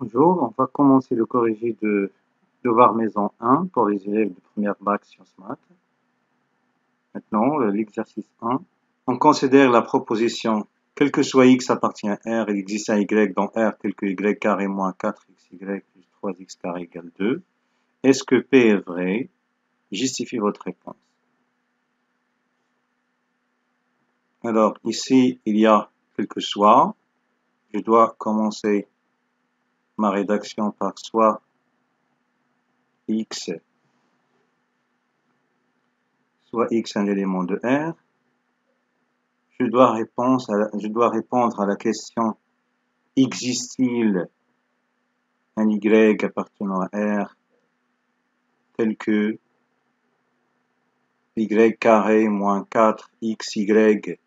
Bonjour, on va commencer le corrigé de devoir maison 1 pour les élèves de première bac sciences maths. Maintenant, l'exercice 1. On considère la proposition quel que soit x appartient à R, il existe un y dans R tel que y carré moins 4xy plus 3x carré égale 2. Est-ce que P est vrai? Justifie votre réponse. Alors, ici, il y a quel que soit. Je dois commencer ma rédaction par soit x un élément de R. Je dois répondre à la question existe-t-il un Y appartenant à R tel que Y carré moins 4XY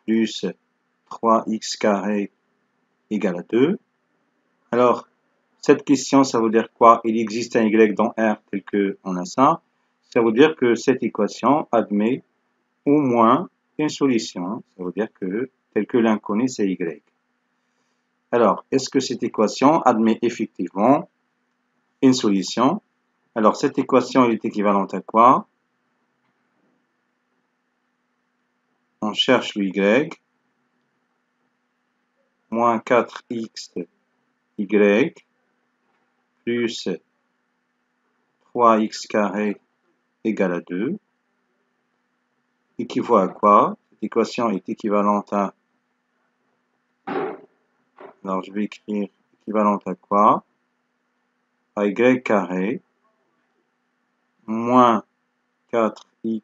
plus 3X carré égale à 2. Alors, cette question, ça veut dire quoi? Il existe un Y dans R tel que on a ça. Ça veut dire que cette équation admet au moins une solution. Ça veut dire que tel que l'inconnu, c'est Y. Alors, est-ce que cette équation admet effectivement une solution? Alors, cette équation est équivalente à quoi? On cherche le y, moins 4xy plus 3x carré égale à 2, équivaut à quoi? Cette équation est équivalente à, alors je vais écrire équivalente à quoi? À y carré moins 4xy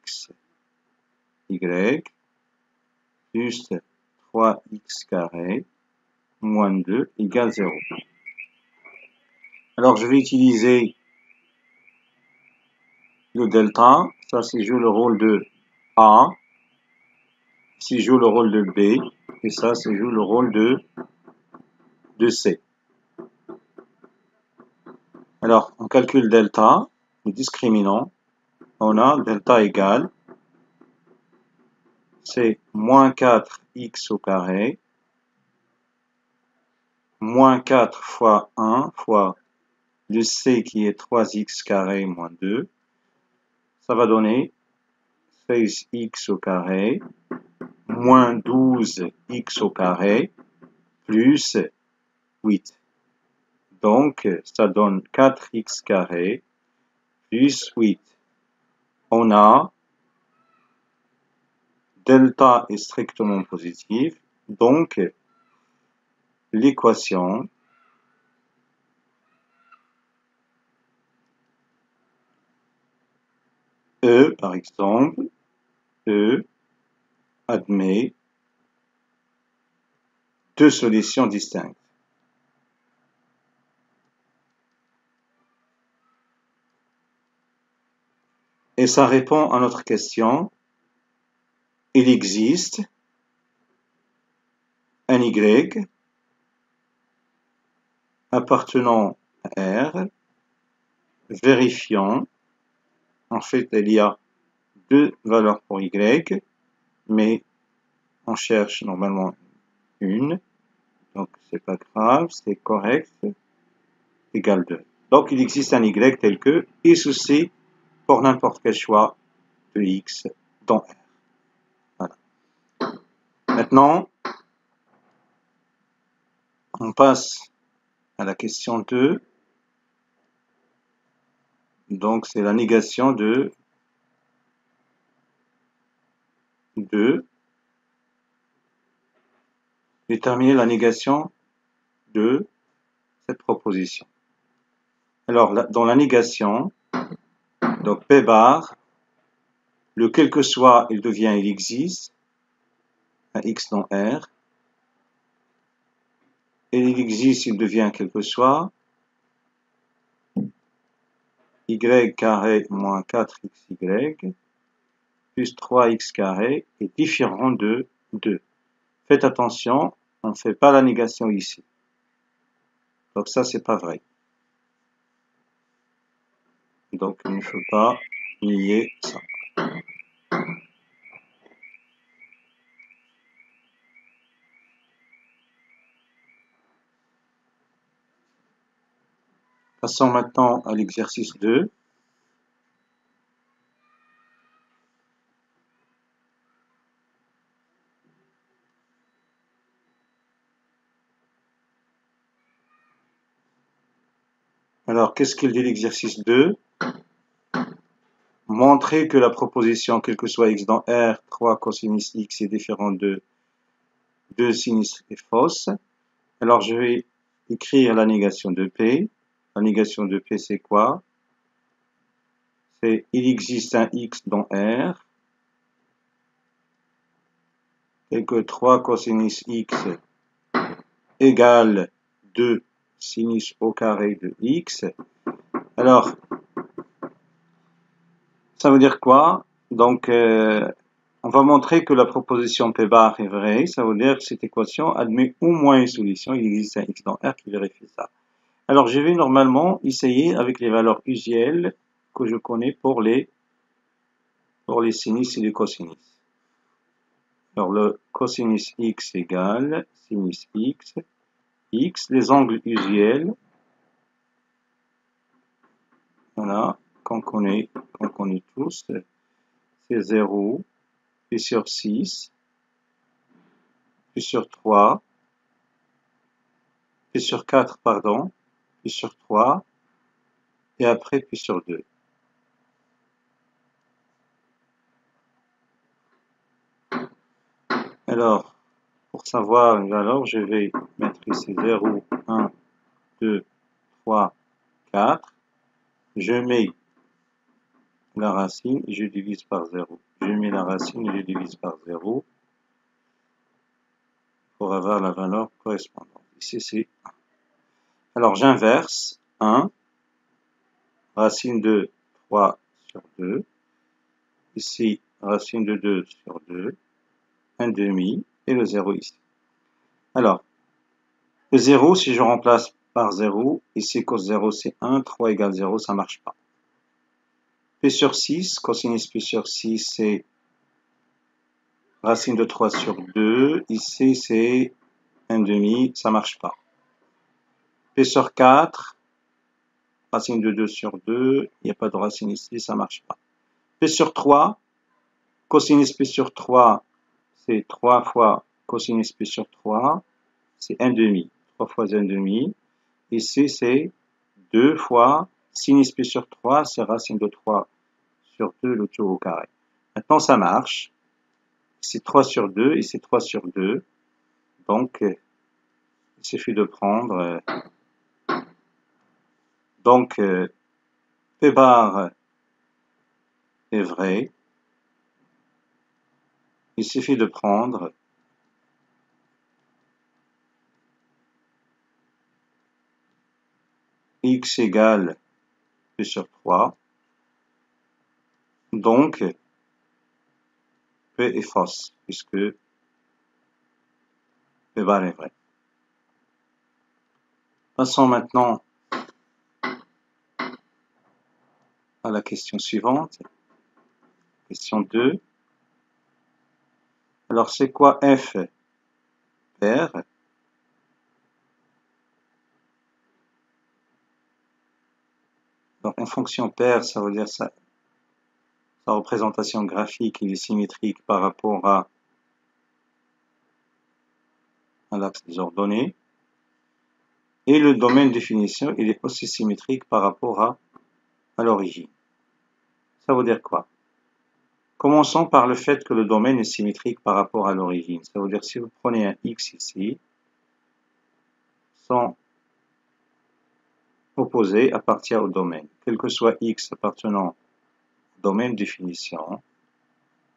plus 3x carré moins 2 égale 0. Alors je vais utiliser le delta, ça c'est joue le rôle de A, ici joue le rôle de B, et ça c'est joue le rôle de C. Alors on calcule delta, le discriminant, on a delta égale, c'est moins 4x au carré, moins 4 fois 1 fois le C qui est 3x carré moins 2, ça va donner 16x au carré, moins 12x au carré, plus 8. Donc, ça donne 4x carré plus 8. On a delta est strictement positif, donc l'équation E, par exemple, E admet deux solutions distinctes. Et ça répond à notre question. Il existe un Y appartenant à R, vérifiant. En fait, il y a deux valeurs pour Y, mais on cherche normalement une. Donc, c'est pas grave, c'est correct, égale 2. Donc, il existe un Y tel que, et ceci pour n'importe quel choix de X dans R. Voilà. Maintenant, on passe à la question 2. Donc, c'est la négation de 2. Déterminer la négation de cette proposition. Alors, dans la négation, donc P bar, le quel que soit, il devient il existe, un X dans R, et il existe, il devient quel que soit, y carré moins 4xy plus 3x carré est différent de 2. Faites attention, on ne fait pas la négation ici. Donc ça, c'est pas vrai. Donc il ne faut pas nier ça. Passons maintenant à l'exercice 2. Alors, qu'est-ce qu'il dit l'exercice 2? Montrer que la proposition, quel que soit x dans R, 3 cosinus x est différent de 2 sinus est fausse. Alors, je vais écrire la négation de P. La négation de P, c'est quoi? C'est il existe un x dans R et que 3 cosinus x égale 2 sinus au carré de x. Alors, ça veut dire quoi? Donc, on va montrer que la proposition P bar est vraie. Ça veut dire que cette équation admet au moins une solution. Il existe un x dans R qui vérifie ça. Alors, je vais normalement essayer avec les valeurs usuelles que je connais pour les sinus et les cosinus. Alors, le cosinus x égale sinus x, les angles usuels, voilà, qu'on connaît tous, c'est 0, puis sur 6, puis sur 3, puis sur 4, pardon, puis sur 3, et après puis sur 2. Alors, pour savoir les valeurs, je vais mettre ici 0, 1, 2, 3, 4. Je mets la racine et je divise par 0. Je mets la racine et je divise par 0 pour avoir la valeur correspondante. Ici, c'est 1. Alors, j'inverse 1, racine de 3 sur 2. Ici, racine de 2 sur 2, 1 demi, et le 0 ici. Alors, le 0, si je remplace par 0, ici cos 0 c'est 1, 3 égale 0, ça ne marche pas. P sur 6, cosinus P sur 6 c'est racine de 3 sur 2, ici c'est 1 demi, ça ne marche pas. P sur 4, racine de 2 sur 2, il n'y a pas de racine ici, ça ne marche pas. P sur 3, cosinus P sur 3, c'est 3 fois cosinus P sur 3, c'est 1 demi. 3 fois 1 demi. Ici, c'est 2 fois sinus P sur 3, c'est racine de 3 sur 2, le tout au carré. Maintenant, ça marche. C'est 3 sur 2 et c'est 3 sur 2. Donc, il suffit de prendre. Donc, P bar est vrai. Il suffit de prendre x égale P sur 3. Donc, P est fausse, puisque P bar est vrai. Passons maintenant à la question suivante. Question 2. Alors, c'est quoi f pair? Donc, une fonction paire, ça veut dire sa représentation graphique, il est symétrique par rapport à l'axe des ordonnées. Et le domaine de définition, il est aussi symétrique par rapport à l'origine. Ça veut dire quoi? Commençons par le fait que le domaine est symétrique par rapport à l'origine. Ça veut dire si vous prenez un x ici, sont opposés appartient au domaine. Quel que soit x appartenant au domaine de définition,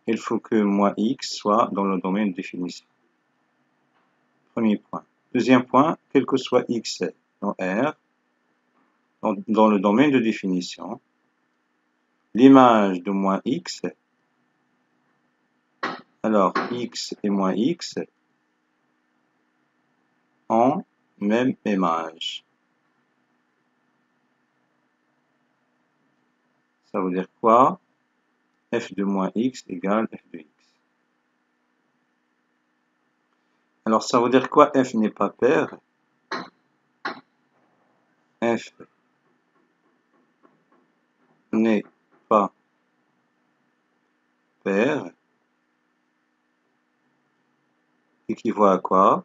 il faut que moins x soit dans le domaine de définition. Premier point. Deuxième point, quel que soit x dans R, dans le domaine de définition, l'image de moins x, alors x et moins x ont même image. Ça veut dire quoi? F de moins x égale f de x. Alors ça veut dire quoi? F n'est pas pair. F pair équivaut à quoi?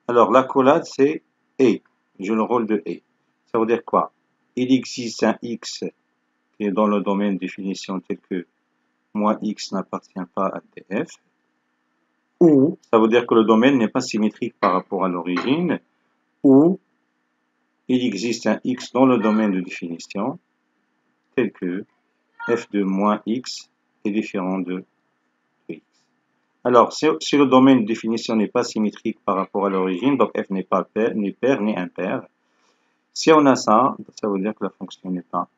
Alors, l'accolade, c'est et. Joue le rôle de et. Ça veut dire quoi? Il existe un x qui est dans le domaine de définition tel que moins x n'appartient pas à df. Ou, ça veut dire que le domaine n'est pas symétrique par rapport à l'origine. Ou, il existe un x dans le domaine de définition tel que f de moins x est différent de x. Alors, si le domaine de définition n'est pas symétrique par rapport à l'origine, donc f n'est pas pair, ni pair, ni impair. Si on a ça, ça veut dire que la fonction n'est pas.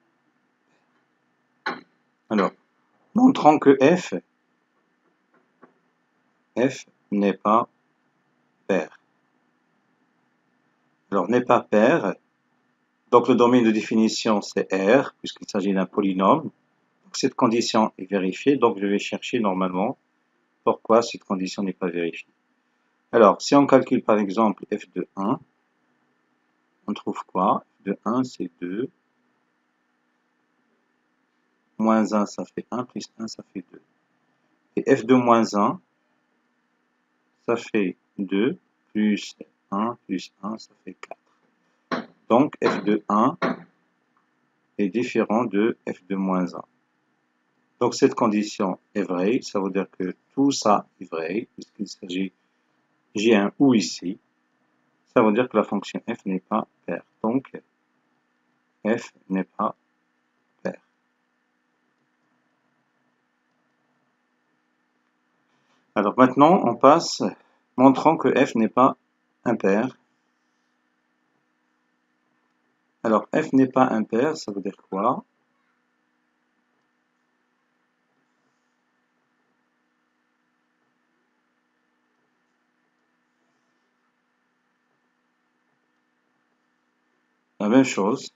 Alors, montrons que f n'est pas pair. Alors, n'est pas pair, donc le domaine de définition c'est R, puisqu'il s'agit d'un polynôme. Donc, cette condition est vérifiée, donc je vais chercher normalement pourquoi cette condition n'est pas vérifiée. Alors, si on calcule par exemple f de 1, on trouve quoi? F de 1 c'est 2, moins 1 ça fait 1, plus 1 ça fait 2. Et f de moins 1, ça fait 2, plus 1, plus 1, ça fait 4. Donc f de 1 est différent de f de moins 1. Donc cette condition est vraie, ça veut dire que tout ça est vrai, puisqu'il s'agit, j'ai un ou ici, ça veut dire que la fonction f n'est pas paire. Donc f n'est pas paire. Alors maintenant, on passe, montrant que f n'est pas impair. Alors f n'est pas impair, ça veut dire quoi? La même chose.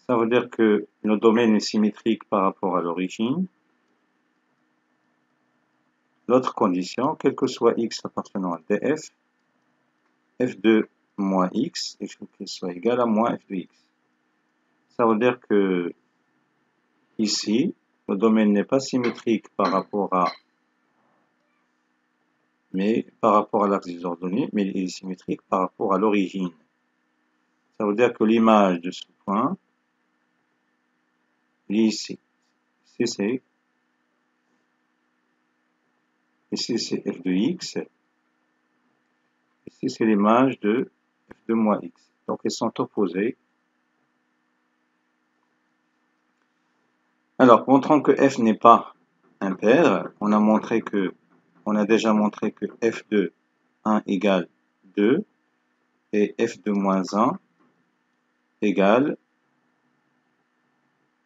Ça veut dire que le domaine est symétrique par rapport à l'origine. L'autre condition, quel que soit x appartenant à df, f de moins x, il faut qu'il soit égal à moins f de x. Ça veut dire que ici, le domaine n'est pas symétrique par rapport à l'axe des ordonnées, mais il est symétrique par rapport à l'origine. Ça veut dire que l'image de ce point est ici. Ici c'est f de x. Ici c'est l'image de f de moins x. Donc elles sont opposées. Alors, montrant que f n'est pas impair, on a déjà montré que f de 1 égale 2 et f de moins 1 égale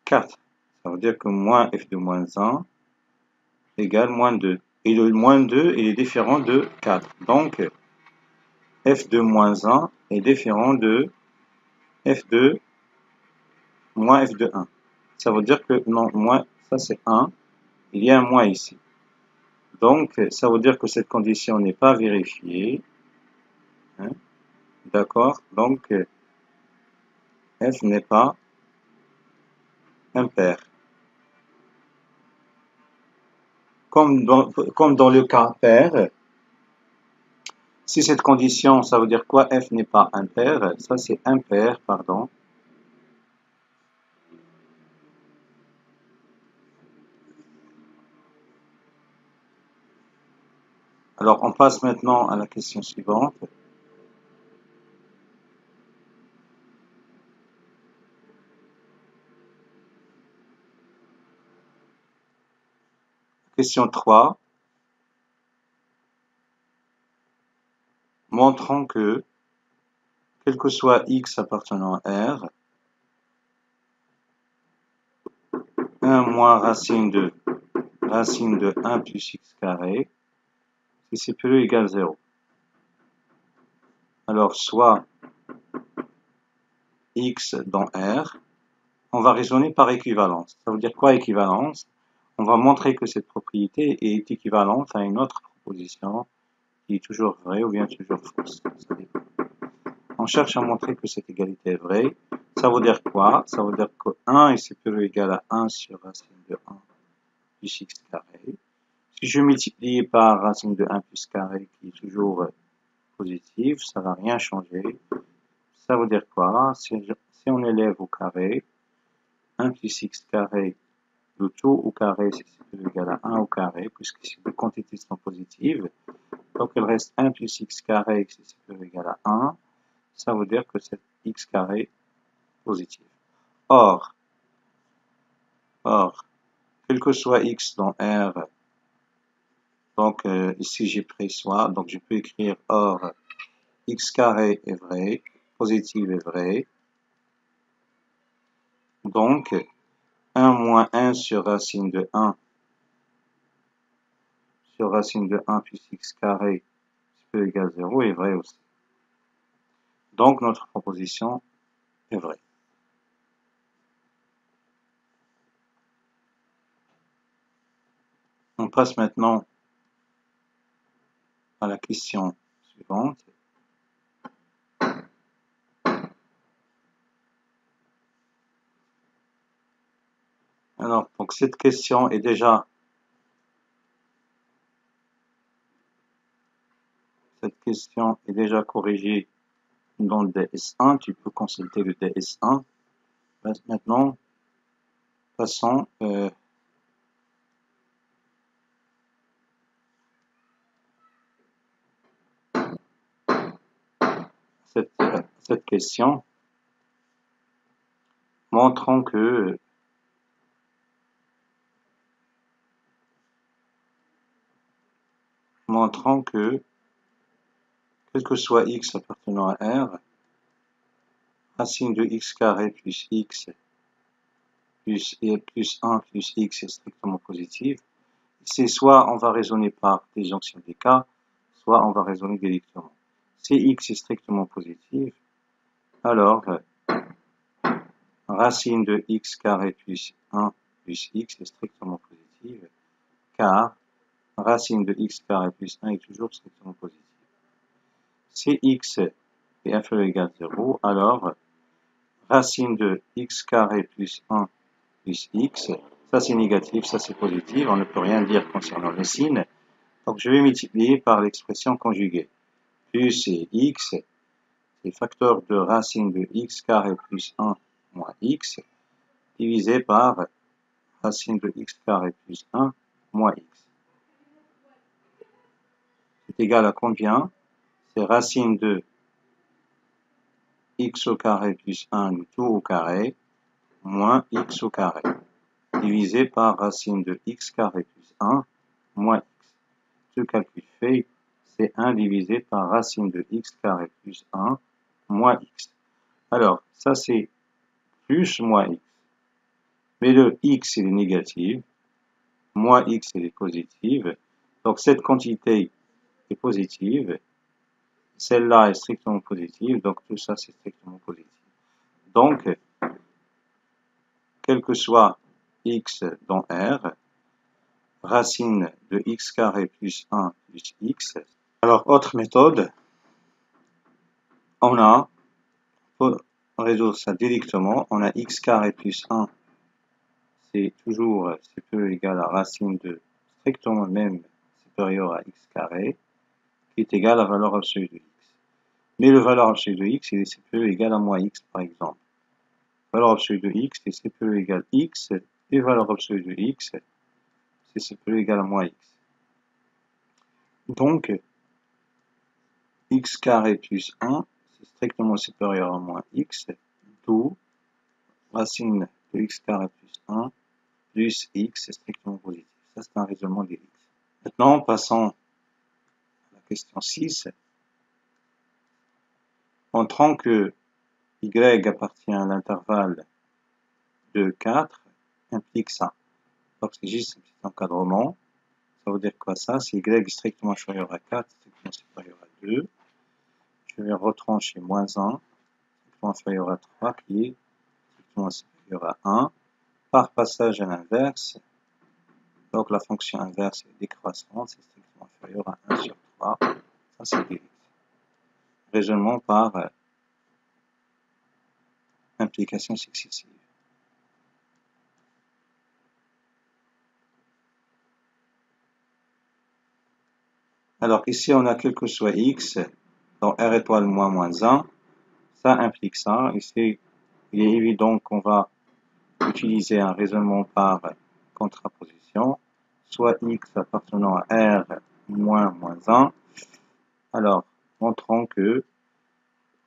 4. Ça veut dire que moins f de moins 1 égale moins 2. Et le moins 2 il est différent de 4. Donc, f de moins 1 est différent de f de moins f de 1. Ça veut dire que, non, moins, ça c'est 1, il y a un moins ici. Donc, ça veut dire que cette condition n'est pas vérifiée. Hein? D'accord? Donc, f n'est pas impair. Comme dans le cas pair, si cette condition, ça veut dire quoi? F n'est pas impair. Ça, c'est impair, pardon. Alors, on passe maintenant à la question suivante. Question 3. Montrons que, quel que soit x appartenant à R, 1 moins racine de 1 plus x carré, si c'est plus ou égal 0. Alors, soit x dans R, on va raisonner par équivalence. Ça veut dire quoi équivalence? On va montrer que cette propriété est équivalente à une autre proposition qui est toujours vraie ou bien toujours fausse. On cherche à montrer que cette égalité est vraie. Ça veut dire quoi? Ça veut dire que 1 est supérieur ou égal à 1 sur racine de 1 plus x carré. Si je multiplie par racine de 1 plus carré qui est toujours positive, ça va rien changer. Ça veut dire quoi? Si on élève au carré, 1 plus x carré, le tout au carré, c'est supérieur ou égal à 1 au carré, puisque ces deux quantités sont positives. Donc il reste 1 plus x carré, c'est supérieur ou égal à 1. Ça veut dire que c'est x carré positif. Or, quel que soit x dans R, donc ici j'ai pris soit, donc je peux écrire or x carré est vrai, positif est vrai. Donc 1 moins 1 sur racine de 1 sur racine de 1 plus x carré supérieur égal à 0 est vrai aussi. Donc notre proposition est vraie. On passe maintenant à la question suivante. Alors, donc cette question est déjà corrigée dans le DS1. Tu peux consulter le DS1. Maintenant, passons cette question, montrant que quel que soit x appartenant à R, racine de x carré plus x plus 1 plus x est strictement positive. C'est soit on va raisonner par déjonction des cas, soit on va raisonner directement. Si x est strictement positif, alors racine de x carré plus 1 plus x est strictement positive, car racine de x carré plus 1 est toujours strictement positive. Si x est inférieur ou égal à 0, alors racine de x carré plus 1 plus x, ça c'est négatif, ça c'est positif, on ne peut rien dire concernant les signes. Donc je vais multiplier par l'expression conjuguée. Plus c'est x, c'est facteur de racine de x carré plus 1 moins x, divisé par racine de x carré plus 1 moins x. C'est égal à combien? C'est racine de x au carré plus 1 du tout au carré moins x au carré, divisé par racine de x carré plus 1 moins x. Ce calcul fait, c'est 1 divisé par racine de x carré plus 1 moins x. Alors, ça c'est plus moins x. Mais le x il est négatif, moins x il est positif. Donc cette quantité est positive, celle-là est strictement positive, donc tout ça c'est strictement positif. Donc, quel que soit x dans R, racine de x carré plus 1 plus x. Alors, autre méthode, on a, pour résoudre ça directement, on a x carré plus 1, c'est toujours supérieur ou égal à racine de strictement même supérieur à x carré, qui est égal à la valeur absolue de x. Mais la valeur absolue de x, il est supérieur ou égal à moins x, par exemple. La valeur absolue de x, c'est supérieur ou égal à x, et valeur absolue de x, c'est supérieur ou égal à moins x. Donc, x carré plus 1, c'est strictement supérieur à moins x, d'où racine de x carré plus 1 plus x, c'est strictement positif. Ça, c'est un raisonnement des x. Maintenant, passons à la question 6. Montrant que y appartient à l'intervalle de 4 implique ça. Donc, c'est juste un petit encadrement. Ça veut dire quoi ça? Si y est strictement inférieur à 4, strictement supérieur à 2, je vais retrancher moins 1, strictement inférieur à 3, qui est strictement supérieur à 1, par passage à l'inverse. Donc, la fonction inverse est décroissante, c'est strictement inférieur à 1 sur 3. Ça, c'est des raisonnements par implication successive. Alors ici, on a quel que soit x, dans R étoile moins 1, ça implique ça. Ici, il est évident qu'on va utiliser un raisonnement par contraposition, soit x appartenant à R moins 1. Alors, montrons que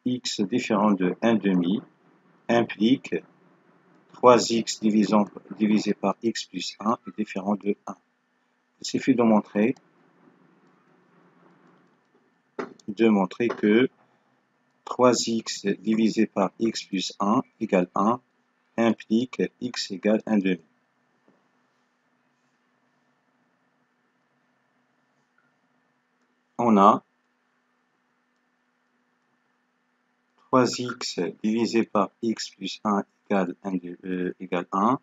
x différent de 1/2 implique 3x divisé par x plus 1 est différent de 1. Il suffit de montrer que 3x divisé par x plus 1 égale 1 implique x égale 1/2. On a 3x divisé par x plus 1 égale 1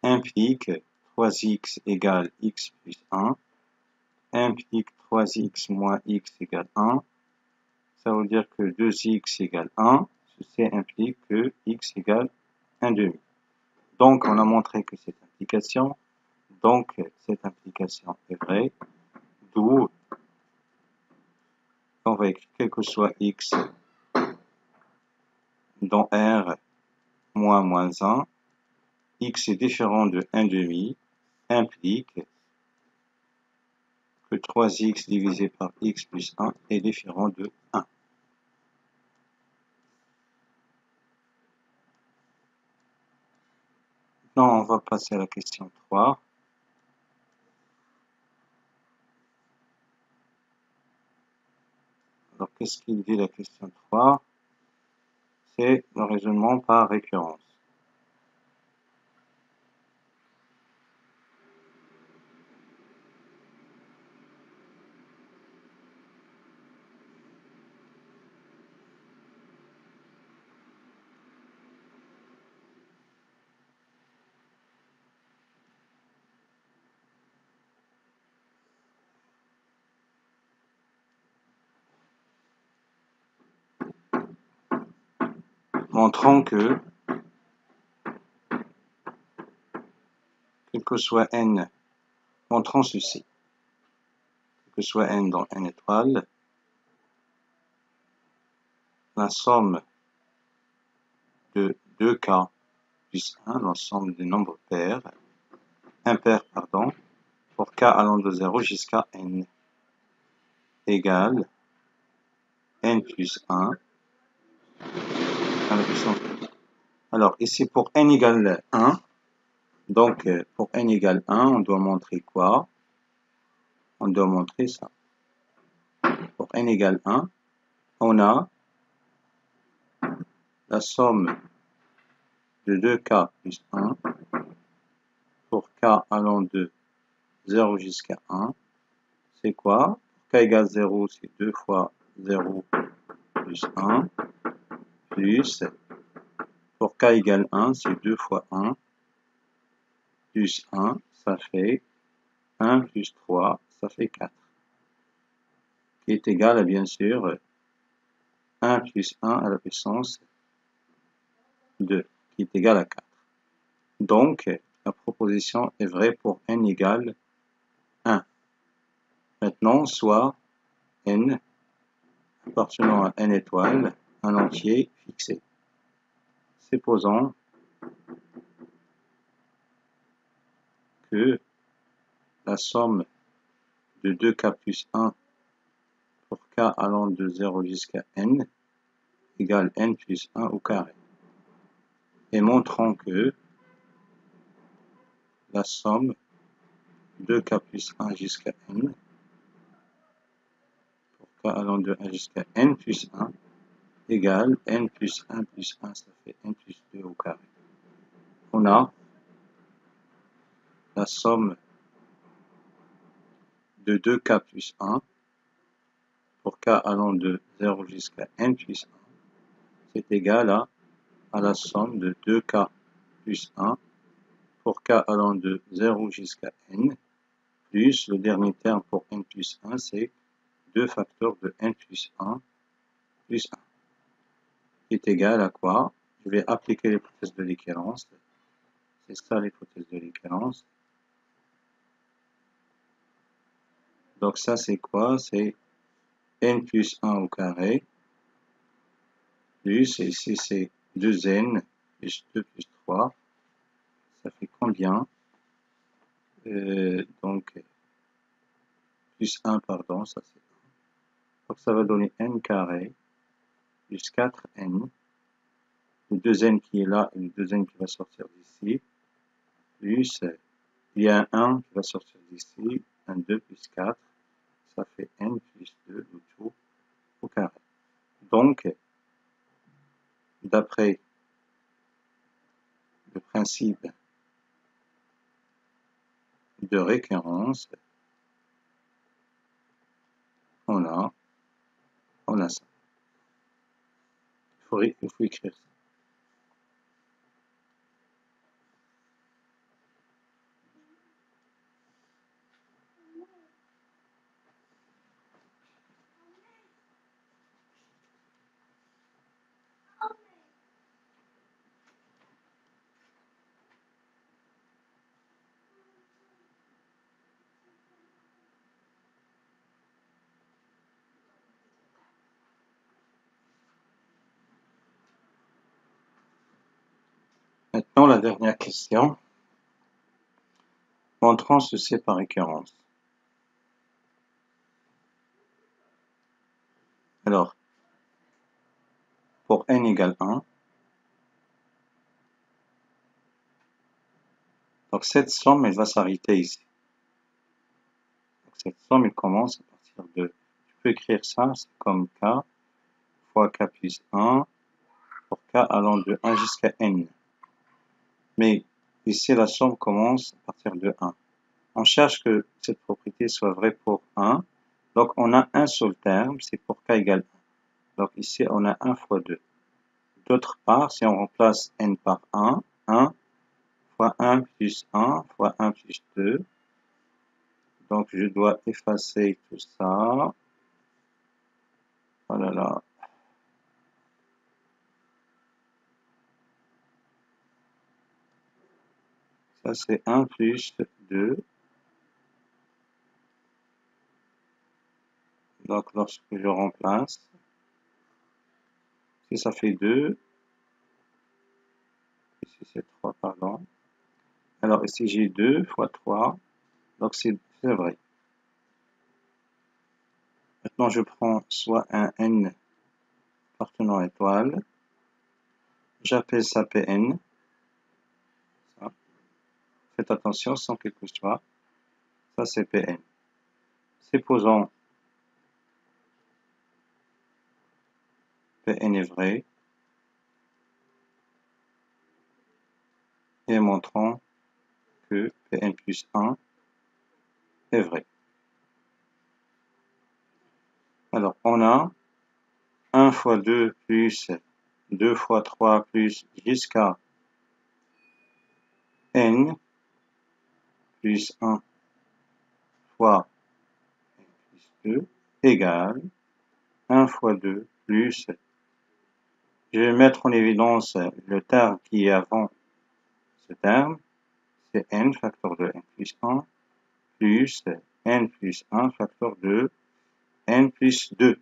implique 3x égale x plus 1 implique 3x moins x égale 1. Ça veut dire que 2x égale 1. Ceci implique que x égale 1/2. Donc, on a montré que cette implication est vraie. D'où on va écrire quel que soit x dans R moins 1, x est différent de 1/2 implique que 3x divisé par x plus 1 est différent de 1. Maintenant, on va passer à la question 3. Alors, qu'est-ce qu'il dit la question 3? C'est le raisonnement par récurrence. Montrons que, quel que soit n, montrons ceci, quel que soit n dans n étoile, la somme de 2k plus 1, l'ensemble des nombres impairs, pour k allant de 0 jusqu'à n, égale n plus 1 à la puissance 2. Alors, ici, pour n égale 1, donc pour n égale 1, on doit montrer quoi? On doit montrer ça. Pour n égale 1, on a la somme de 2k plus 1 pour k allant de 0 jusqu'à 1. C'est quoi? Pour k égale 0, c'est 2 fois 0 plus 1, plus, pour k égale 1, c'est 2 fois 1, plus 1, ça fait 1 plus 3, ça fait 4. Qui est égal à, bien sûr, 1 plus 1 à la puissance 2, qui est égal à 4. Donc, la proposition est vraie pour n égale 1. Maintenant, soit n appartenant à n étoile, un entier fixé. Supposons que la somme de 2k plus 1 pour k allant de 0 jusqu'à n égale n plus 1 au carré. Et montrons que la somme de 2k plus 1 jusqu'à n pour k allant de 1 jusqu'à n plus 1 égale n plus 1 plus 1, ça fait n plus 2 au carré. On a la somme de 2k plus 1 pour k allant de 0 jusqu'à n plus 1, c'est égal à la somme de 2k plus 1 pour k allant de 0 jusqu'à n, plus le dernier terme pour n plus 1, c'est 2 facteurs de n plus 1 plus 1, qui est égal à quoi? Je vais appliquer l'hypothèse de l'équivalence. C'est ça l'hypothèse de l'équivalence. Donc ça c'est quoi? C'est n plus 1 au carré, plus, ici c'est 2n, plus 2 plus 3, ça fait combien? Donc, plus 1, pardon, ça c'est 1. Donc ça va donner n carré, plus 4n, le 2n qui est là et le 2n qui va sortir d'ici, plus, il y a un 1 qui va sortir d'ici, un 2 plus 4, ça fait n plus 2, le tout au carré. Donc, d'après le principe de récurrence, on a ça. Il faut écrire ça. Maintenant, la dernière question. Montrons ceci par récurrence. Alors, pour n égale 1, donc cette somme, elle va s'arrêter ici. Donc cette somme, elle commence à partir de... Tu peux écrire ça, c'est comme k fois k plus 1 pour k allant de 1 jusqu'à n. Mais ici, la somme commence à partir de 1. On cherche que cette propriété soit vraie pour 1. Donc, on a un seul terme, c'est pour k égale 1. Donc, ici, on a 1 fois 2. D'autre part, si on remplace n par 1, 1 fois 1 plus 1 fois 1 plus 2. Donc, je dois effacer tout ça. Voilà là. Ça, c'est 1 plus 2. Donc, lorsque je remplace, si ça fait 2, ici c'est 3, pardon. Alors, ici j'ai 2 fois 3, donc c'est vrai. Maintenant, je prends soit un n appartenant à étoile, j'appelle ça Pn. Ça. Faites attention, sans quelque chose. Ça, c'est Pn. Supposons Pn est vrai, et montrons que Pn plus 1 est vrai. Alors, on a 1 fois 2 plus 2 fois 3 plus jusqu'à n plus 1 fois n plus 2 égale 1 fois 2 plus, je vais mettre en évidence le terme qui est avant ce terme, c'est n facteur de n plus 1 plus n plus 1 facteur de n plus 2.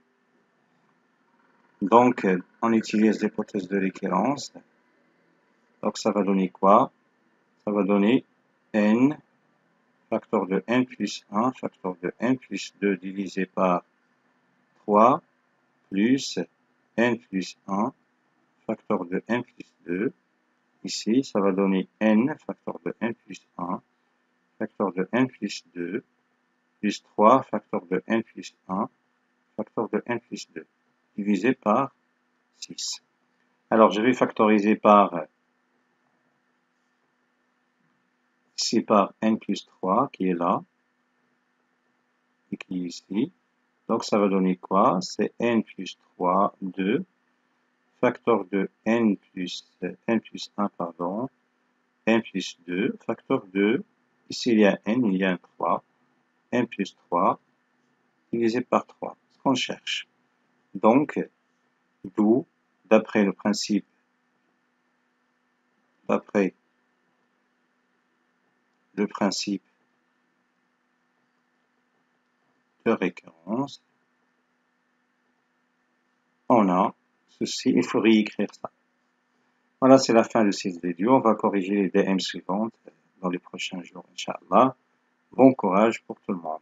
Donc, on utilise l'hypothèse de récurrence. Donc, ça va donner quoi? Ça va donner n facteur de n plus 1 facteur de n plus 2 divisé par 3 plus n plus 1 facteur de n plus 2. Ici, ça va donner n facteur de n plus 1 facteur de n plus 2 plus 3 facteur de n plus 1 facteur de n plus 2 divisé par 6. Alors, je vais factoriser par ici par n plus 3 qui est là et qui est ici. Donc, ça va donner quoi? C'est n plus 3, 2, facteur de n plus 1, pardon, n plus 2, facteur de, ici il y a n, il y a un 3, n plus 3, divisé par 3, ce qu'on cherche. Donc, d'où, d'après le principe, de récurrence, on a ceci, il faut réécrire ça. Voilà, c'est la fin de cette vidéo. On va corriger les DM suivantes dans les prochains jours, Inch'Allah. Bon courage pour tout le monde.